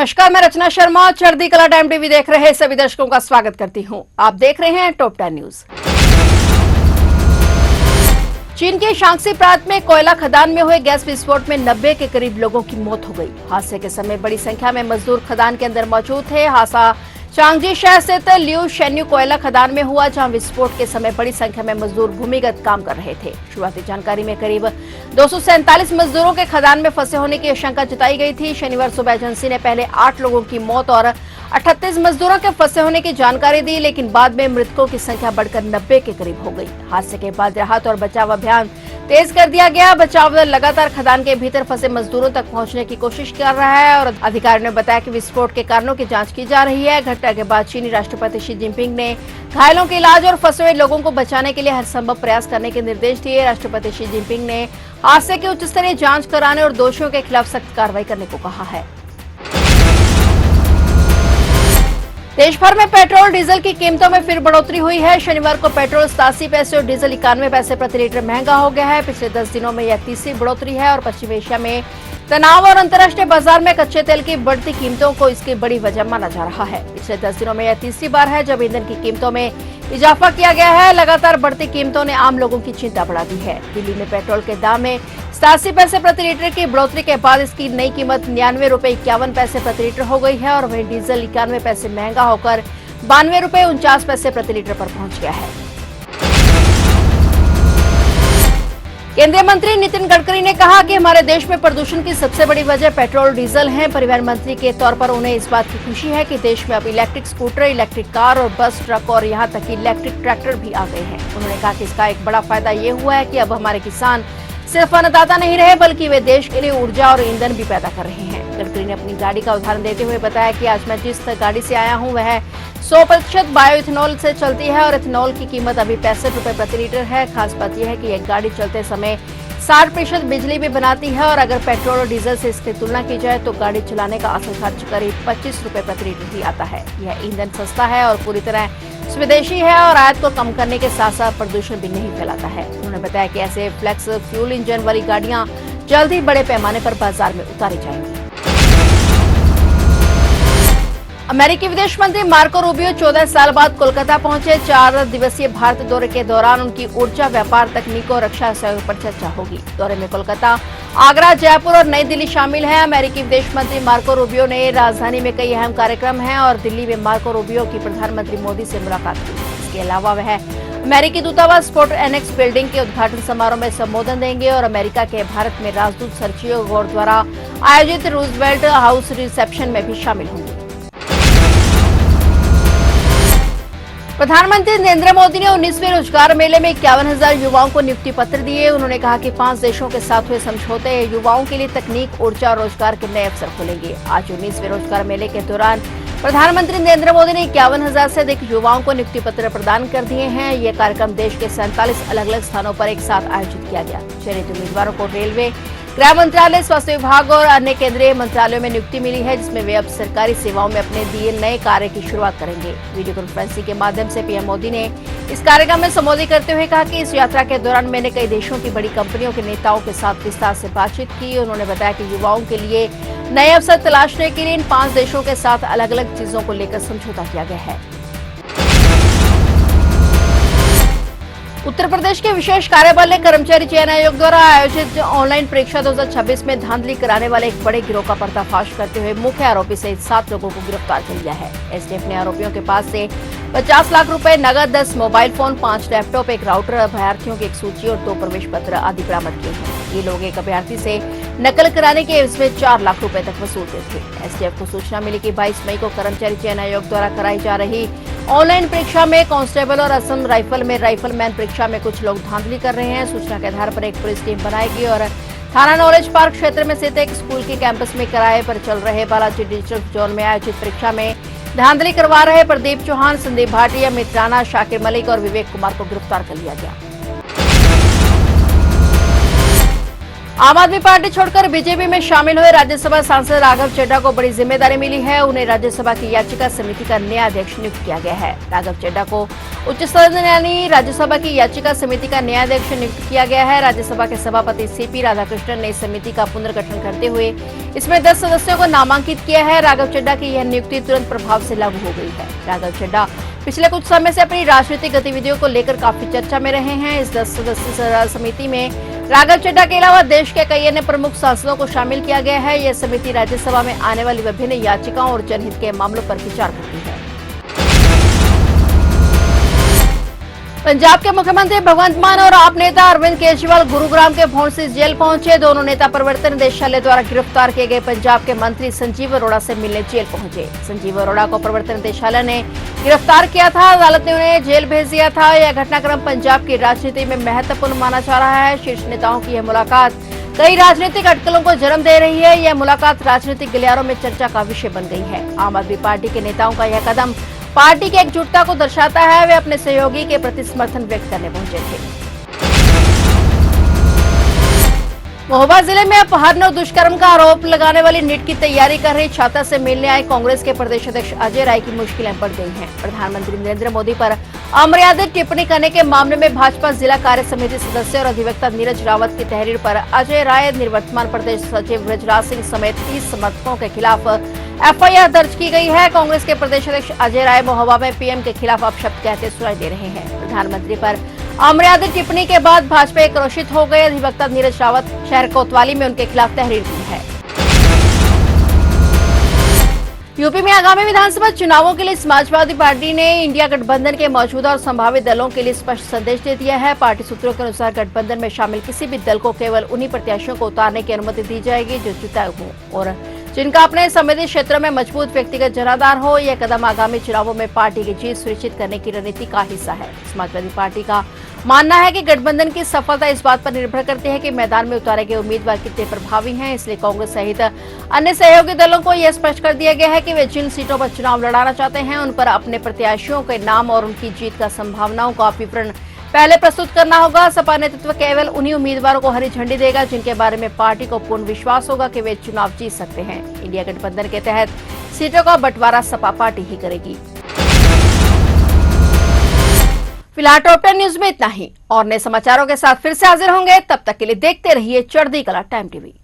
नमस्कार, मैं रचना शर्मा चढ़ती कला टाइम टीवी देख रहे सभी दर्शकों का स्वागत करती हूं। आप देख रहे हैं टॉप 10 न्यूज। चीन के शांक्सी प्रांत में कोयला खदान में हुए गैस विस्फोट में 90 के करीब लोगों की मौत हो गई। हादसे के समय बड़ी संख्या में मजदूर खदान के अंदर मौजूद थे। हादसा चांगजी शहर स्थित लियू शेन्यू कोयला खदान में हुआ, जहां विस्फोट के समय बड़ी संख्या में मजदूर भूमिगत काम कर रहे थे। शुरुआती जानकारी में करीब 247 मजदूरों के खदान में फंसे होने की आशंका जताई गई थी। शनिवार सुबह एजेंसी ने पहले 8 लोगों की मौत और 38 मजदूरों के फंसे होने की जानकारी दी, लेकिन बाद में मृतकों की संख्या बढ़कर 90 के करीब हो गई। हादसे के बाद राहत और बचाव अभियान तेज कर दिया गया। बचाव दल लगातार खदान के भीतर फंसे मजदूरों तक पहुंचने की कोशिश कर रहा है और अधिकारियों ने बताया कि विस्फोट के कारणों की जांच की जा रही है। घटना के बाद चीनी राष्ट्रपति शी जिनपिंग ने घायलों के इलाज और फंसे हुए लोगों को बचाने के लिए हर संभव प्रयास करने के निर्देश दिए। राष्ट्रपति शी जिनपिंग ने हादसे की उच्च स्तरीय जांच कराने और दोषियों के खिलाफ सख्त कार्रवाई करने को कहा है। देश भर में पेट्रोल डीजल की कीमतों में फिर बढ़ोतरी हुई है। शनिवार को पेट्रोल 87 पैसे और डीजल 91 पैसे प्रति लीटर महंगा हो गया है। पिछले 10 दिनों में यह तीसरी बढ़ोतरी है और पश्चिमी एशिया में तनाव और अंतर्राष्ट्रीय बाजार में कच्चे तेल की बढ़ती कीमतों को इसकी बड़ी वजह माना जा रहा है। पिछले 10 दिनों में यह तीसरी बार है जब ईंधन की कीमतों में इजाफा किया गया है। लगातार बढ़ती कीमतों ने आम लोगों की चिंता बढ़ा दी है। दिल्ली में पेट्रोल के दाम में 87 पैसे प्रति लीटर की बढ़ोतरी के बाद इसकी नई कीमत 99 रुपए 51 पैसे प्रति लीटर हो गई है और वहीं डीजल 91 पैसे महंगा होकर 92 रुपए 49 पैसे प्रति लीटर पर पहुंच गया है। केंद्रीय मंत्री नितिन गडकरी ने कहा कि हमारे देश में प्रदूषण की सबसे बड़ी वजह पेट्रोल डीजल है। परिवहन मंत्री के तौर पर उन्हें इस बात की खुशी है कि देश में अब इलेक्ट्रिक स्कूटर, इलेक्ट्रिक कार और बस, ट्रक और यहां तक कि इलेक्ट्रिक ट्रैक्टर भी आ गए हैं। उन्होंने कहा कि इसका एक बड़ा फायदा ये हुआ है कि अब हमारे किसान सिर्फ अन्नदाता नहीं रहे बल्कि वे देश के लिए ऊर्जा और ईंधन भी पैदा कर रहे हैं। गडकरी ने अपनी गाड़ी का उदाहरण देते हुए बताया कि आज मैं जिस गाड़ी से आया हूं वह 100% बायो इथेनॉल से चलती है और इथेनॉल की कीमत अभी 65 रुपए प्रति लीटर है। खास बात यह है कि यह गाड़ी चलते समय 60% बिजली भी बनाती है और अगर पेट्रोल और डीजल से इसकी तुलना की जाए तो गाड़ी चलाने का असल खर्च करीब 25 रुपए प्रति लीटर ही आता है। यह ईंधन सस्ता है और पूरी तरह स्वदेशी है और आयात को कम करने के साथ साथ प्रदूषण भी नहीं फैलाता है। उन्होंने बताया कि ऐसे फ्लेक्स फ्यूल इंजन वाली गाड़ियां जल्द ही बड़े पैमाने पर बाजार में उतारी जाएंगी। अमेरिकी विदेश मंत्री मार्को रूबियो 14 साल बाद कोलकाता पहुंचे। 4 दिवसीय भारत दौरे के दौरान उनकी ऊर्जा, व्यापार, तकनीक और रक्षा सहयोग पर चर्चा होगी। दौरे में कोलकाता, आगरा, जयपुर और नई दिल्ली शामिल है। अमेरिकी विदेश मंत्री मार्को रूबियो ने राजधानी में कई अहम कार्यक्रम हैं और दिल्ली में मार्को रूबियो की प्रधानमंत्री मोदी से मुलाकात की। इसके अलावा वह अमेरिकी दूतावास फोर्ट एनेक्स बिल्डिंग के उद्घाटन समारोह में संबोधन देंगे और अमेरिका के भारत में राजदूत सर्जियो गौर द्वारा आयोजित रूजवेल्ट हाउस रिसेप्शन में भी शामिल होंगे। प्रधानमंत्री नरेंद्र मोदी ने 19वें रोजगार मेले में 51,000 युवाओं को नियुक्ति पत्र दिए। उन्होंने कहा कि 5 देशों के साथ हुए समझौते युवाओं के लिए तकनीक, ऊर्जा और रोजगार के नए अवसर खोलेंगे। आज 19वें रोजगार मेले के दौरान प्रधानमंत्री नरेंद्र मोदी ने 51,000 से अधिक युवाओं को नियुक्ति पत्र प्रदान कर दिए हैं। ये कार्यक्रम देश के 47 अलग अलग स्थानों पर एक साथ आयोजित किया गया। चयनित उम्मीदवारों को रेलवे, गृह मंत्रालय, स्वास्थ्य विभाग और अन्य केंद्रीय मंत्रालयों में नियुक्ति मिली है, जिसमें वे अब सरकारी सेवाओं में अपने दिए नए कार्य की शुरुआत करेंगे। वीडियो कॉन्फ्रेंसिंग के माध्यम से पीएम मोदी ने इस कार्यक्रम में संबोधित करते हुए कहा कि इस यात्रा के दौरान मैंने कई देशों की बड़ी कंपनियों के नेताओं के साथ विस्तार से बातचीत की। उन्होंने बताया कि युवाओं के लिए नए अवसर तलाशने के लिए इन 5 देशों के साथ अलग अलग चीजों को लेकर समझौता किया गया है। उत्तर प्रदेश के विशेष कार्यबल ने कर्मचारी चयन आयोग द्वारा आयोजित ऑनलाइन परीक्षा 2026 में धांधली कराने वाले एक बड़े गिरोह का पर्दाफाश करते हुए मुख्य आरोपी सहित 7 लोगों को गिरफ्तार कर लिया है। एसटीएफ ने आरोपियों के पास से 50 लाख रुपए नगद, 10 मोबाइल फोन, 5 लैपटॉप, 1 राउटर, अभ्यर्थियों की एक सूची और 2 प्रवेश पत्र आदि बरामद किए हैं। ये लोग एक अभ्यर्थी से नकल कराने के एवज में 4 लाख रुपए तक वसूलते थे। एसटीएफ को सूचना मिली कि 22 मई को कर्मचारी चयन आयोग द्वारा कराई जा रही ऑनलाइन परीक्षा में कांस्टेबल और असम राइफल में राइफलमैन परीक्षा में कुछ लोग धांधली कर रहे हैं। सूचना के आधार पर एक पुलिस टीम बनाएगी और थाना नॉलेज पार्क क्षेत्र में स्थित एक स्कूल के कैंपस में किराए पर चल रहे बालाजी डिजिटल जोन में आयोजित परीक्षा में धांधली करवा रहे प्रदीप चौहान, संदीप भाटिया, अमित राणा, शाकिर मलिक और विवेक कुमार को गिरफ्तार कर लिया गया। आम आदमी पार्टी छोड़कर बीजेपी में शामिल हुए राज्यसभा सांसद राघव चड्ढा को बड़ी जिम्मेदारी मिली है। उन्हें राज्यसभा की याचिका समिति का नया अध्यक्ष नियुक्त किया गया है। राघव चड्ढा को उच्च सदन यानी राज्यसभा की याचिका समिति का नया अध्यक्ष नियुक्त किया गया है। राज्यसभा के सभापति सीपी राधाकृष्णन ने इस समिति का पुनर्गठन करते हुए इसमें 10 सदस्यों को नामांकित किया है। राघव चड्ढा की यह नियुक्ति तुरंत प्रभाव से लागू हो गई है। राघव चड्ढा पिछले कुछ समय से अपनी राजनीतिक गतिविधियों को लेकर काफी चर्चा में रहे हैं। इस 10 सदस्यीय समिति में राघव चड्ढा के अलावा देश के कई अन्य प्रमुख सांसदों को शामिल किया गया है। यह समिति राज्यसभा में आने वाली विभिन्न याचिकाओं और जनहित के मामलों पर विचार करती है। पंजाब के मुख्यमंत्री भगवंत मान और आप नेता अरविंद केजरीवाल गुरुग्राम के भौंडसी जेल पहुंचे। दोनों नेता प्रवर्तन निदेशालय द्वारा गिरफ्तार किए गए पंजाब के मंत्री संजीव अरोड़ा से मिलने जेल पहुंचे। संजीव अरोड़ा को प्रवर्तन निदेशालय ने गिरफ्तार किया था। अदालत ने उन्हें जेल भेज दिया था। यह घटनाक्रम पंजाब की राजनीति में महत्वपूर्ण माना जा रहा है। शीर्ष नेताओं की यह मुलाकात कई राजनीतिक अटकलों को जन्म दे रही है। यह मुलाकात राजनीतिक गलियारों में चर्चा का विषय बन गई है। आम आदमी पार्टी के नेताओं का यह कदम पार्टी की एकजुटता को दर्शाता है। वे अपने सहयोगी के प्रति समर्थन व्यक्त करने पहुंचे थे। महोबा जिले में अपहरण और दुष्कर्म का आरोप लगाने वाली नीट की तैयारी कर रही छात्रा से मिलने आए कांग्रेस के प्रदेश अध्यक्ष अजय राय की मुश्किलें बढ़ गई हैं। प्रधानमंत्री नरेंद्र मोदी पर अमर्यादित टिप्पणी करने के मामले में भाजपा जिला कार्य समिति सदस्य और अधिवक्ता नीरज रावत की तहरीर पर अजय राय, निवर्तमान प्रदेश सचिव ब्रजराज सिंह समेत 30 समर्थकों के खिलाफ एफआईआर दर्ज की गई है। कांग्रेस के प्रदेश अध्यक्ष अजय राय महोबा में पीएम के खिलाफ अपशब्द कहते सुनाई दे रहे हैं। प्रधानमंत्री पर अमर्यादित टिप्पणी के बाद भाजपा आक्रोशित हो गए। अधिवक्ता नीरज रावत शहर कोतवाली में उनके खिलाफ तहरीर दी है। यूपी में आगामी विधानसभा चुनावों के लिए समाजवादी पार्टी ने इंडिया गठबंधन के मौजूदा और संभावित दलों के लिए स्पष्ट संदेश दे दिया है। पार्टी सूत्रों के अनुसार गठबंधन में शामिल किसी भी दल को केवल उन्हीं प्रत्याशियों को उतारने की अनुमति दी जाएगी जो जीता हो और जिनका अपने संवेदी क्षेत्र में मजबूत व्यक्तिगत जनाधार हो। यह कदम आगामी चुनावों में पार्टी की जीत सुनिश्चित करने की रणनीति का हिस्सा है। समाजवादी पार्टी का मानना है कि गठबंधन की सफलता इस बात पर निर्भर करती है कि मैदान में उतारे गए उम्मीदवार कितने प्रभावी हैं। इसलिए कांग्रेस सहित अन्य सहयोगी दलों को यह स्पष्ट कर दिया गया है कि वे जिन सीटों पर चुनाव लड़ाना चाहते हैं उन पर अपने प्रत्याशियों के नाम और उनकी जीत का संभावनाओं का विवरण पहले प्रस्तुत करना होगा। सपा नेतृत्व केवल उन्हीं उम्मीदवारों को हरी झंडी देगा जिनके बारे में पार्टी को पूर्ण विश्वास होगा कि वे चुनाव जीत सकते हैं। इंडिया गठबंधन के तहत सीटों का बंटवारा सपा पार्टी ही करेगी। फिलहाल टॉप 10 न्यूज में इतना ही और नए समाचारों के साथ फिर से हाजिर होंगे। तब तक के लिए देखते रहिए चढ़ती कला टाइम टीवी।